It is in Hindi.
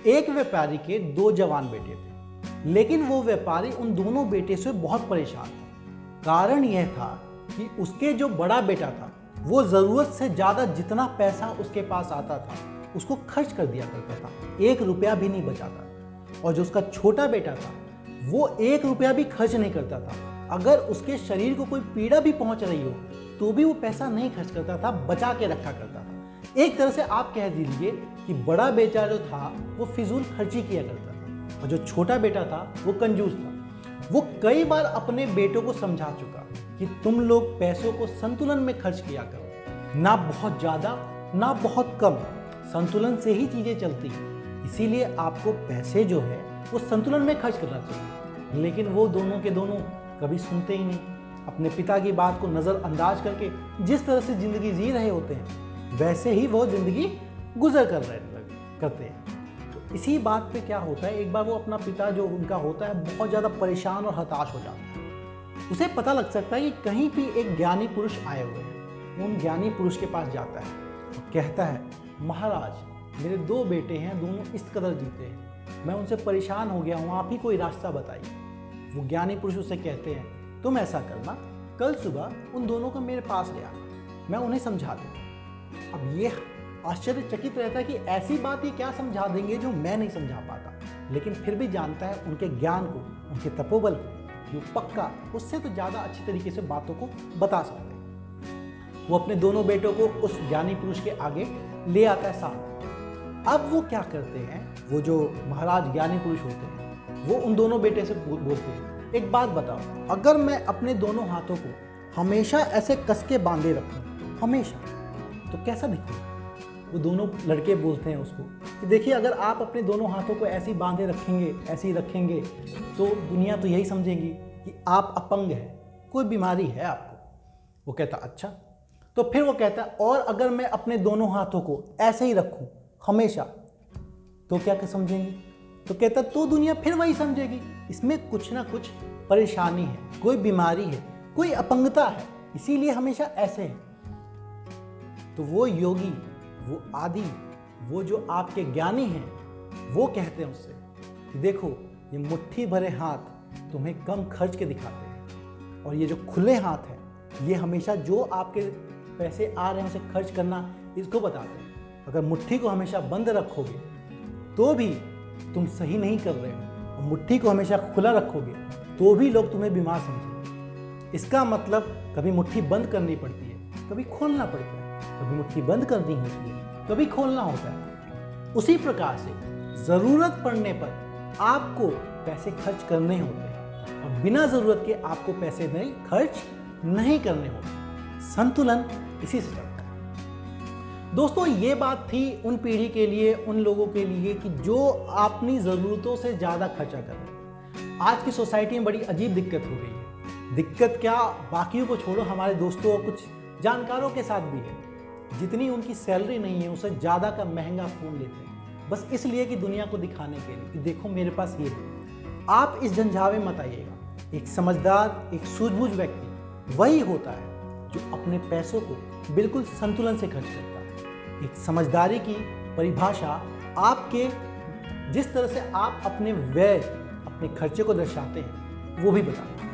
एक व्यापारी के दो जवान बेटे थे, लेकिन वो व्यापारी उन दोनों बेटे से बहुत परेशान था। कारण यह था कि उसके जो बड़ा बेटा था वो ज़रूरत से ज़्यादा जितना पैसा उसके पास आता था उसको खर्च कर दिया करता था, 1 रुपया भी नहीं बचाता। और जो उसका छोटा बेटा था वो 1 रुपया भी खर्च नहीं करता था। अगर उसके शरीर को कोई पीड़ा भी पहुंच रही हो तो भी वो पैसा नहीं खर्च करता था, बचा के रखा करता था। एक तरह से आप कह दीजिए कि बड़ा बेटा जो था वो फिजूल खर्ची किया करता था और जो छोटा बेटा था वो कंजूस था। वो कई बार अपने बेटों को समझा चुका कि तुम लोग पैसों को संतुलन में खर्च किया करो, ना बहुत ज़्यादा ना बहुत कम, संतुलन से ही चीज़ें चलती हैं। इसीलिए आपको पैसे जो है वो संतुलन में खर्च करना चाहिए। लेकिन वो दोनों के दोनों कभी सुनते ही नहीं। अपने पिता की बात को नज़रअंदाज करके जिस तरह से ज़िंदगी जी रहे होते हैं वैसे ही वो ज़िंदगी गुजर करते हैं। तो इसी बात पे क्या होता है, एक बार वो अपना पिता जो उनका होता है बहुत ज़्यादा परेशान और हताश हो जाता है। उसे पता लग सकता है कि कहीं भी एक ज्ञानी पुरुष आए हुए हैं। उन ज्ञानी पुरुष के पास जाता है और कहता है, महाराज मेरे 2 बेटे हैं, दोनों इस कदर जीते हैं, मैं उनसे परेशान हो गया हूँ, आप ही कोई रास्ता बताइए। वो ज्ञानी पुरुष उसे कहते हैं, तुम ऐसा करना, कल सुबह उन दोनों को मेरे पास ले आना, मैं उन्हें समझा दूँगा। अब ये आश्चर्यचकित रहता है कि ऐसी बात ये क्या समझा देंगे जो मैं नहीं समझा पाता, लेकिन फिर भी जानता है उनके ज्ञान को, उनके तपोबल को, जो पक्का उससे तो ज़्यादा अच्छी तरीके से बातों को बता सकते हैं। वो अपने दोनों बेटों को उस ज्ञानी पुरुष के आगे ले आता है सामने। अब वो क्या करते हैं, वो जो महाराज ज्ञानी पुरुष होते हैं वो उन दोनों बेटे से बोलते हैं, एक बात बताओ, अगर मैं अपने दोनों हाथों को हमेशा ऐसे कस के बांधे रखूं हमेशा, तो कैसा दिखूं? वो दोनों लड़के बोलते हैं उसको कि देखिए, अगर आप अपने दोनों हाथों को ऐसे ही बांधे रखेंगे, ऐसे ही रखेंगे, तो दुनिया तो यही समझेगी कि आप अपंग हैं, कोई बीमारी है आपको। वो कहता अच्छा। तो फिर वो कहता और अगर मैं अपने दोनों हाथों को ऐसे ही रखूं हमेशा, तो क्या समझेंगे? तो कहता तो दुनिया फिर वही समझेगी, इसमें कुछ ना कुछ परेशानी है, कोई बीमारी है, कोई अपंगता है, इसीलिए हमेशा ऐसे है। तो वो योगी, वो आदि, वो जो आपके ज्ञानी हैं, वो कहते हैं उससे कि देखो, ये मुट्ठी भरे हाथ तुम्हें कम खर्च के दिखाते हैं, और ये जो खुले हाथ हैं ये हमेशा जो आपके पैसे आ रहे हैं उसे खर्च करना इसको बताते हैं। अगर मुट्ठी को हमेशा बंद रखोगे तो भी तुम सही नहीं कर रहे हो, और मुट्ठी को हमेशा खुला रखोगे तो भी लोग तुम्हें बीमार समझेंगे। इसका मतलब कभी मुट्ठी बंद करनी पड़ती है, कभी खोलना पड़ता है, कभी मुट्ठी बंद करनी होती है, कभी खोलना होता है। उसी प्रकार से ज़रूरत पड़ने पर आपको पैसे खर्च करने होते हैं और बिना ज़रूरत के आपको पैसे नहीं खर्च नहीं करने होते। संतुलन इसी से चलता है। दोस्तों, ये बात थी उन पीढ़ी के लिए, उन लोगों के लिए कि जो अपनी ज़रूरतों से ज़्यादा खर्चा कर रहे हैं। आज की सोसाइटी में बड़ी अजीब दिक्कत हो गई है। दिक्कत क्या, बाकियों को छोड़ो, हमारे दोस्तों और कुछ जानकारों के साथ भी है। जितनी उनकी सैलरी नहीं है उससे ज़्यादा का महंगा फ़ोन लेते हैं, बस इसलिए कि दुनिया को दिखाने के लिए कि देखो मेरे पास ये है। आप इस झंझावे मत आइएगा। एक समझदार, एक सूझबूझ व्यक्ति वही होता है जो अपने पैसों को बिल्कुल संतुलन से खर्च करता है। एक समझदारी की परिभाषा आपके, जिस तरह से आप अपने व्यय, अपने खर्चे को दर्शाते हैं, वो भी बताता है।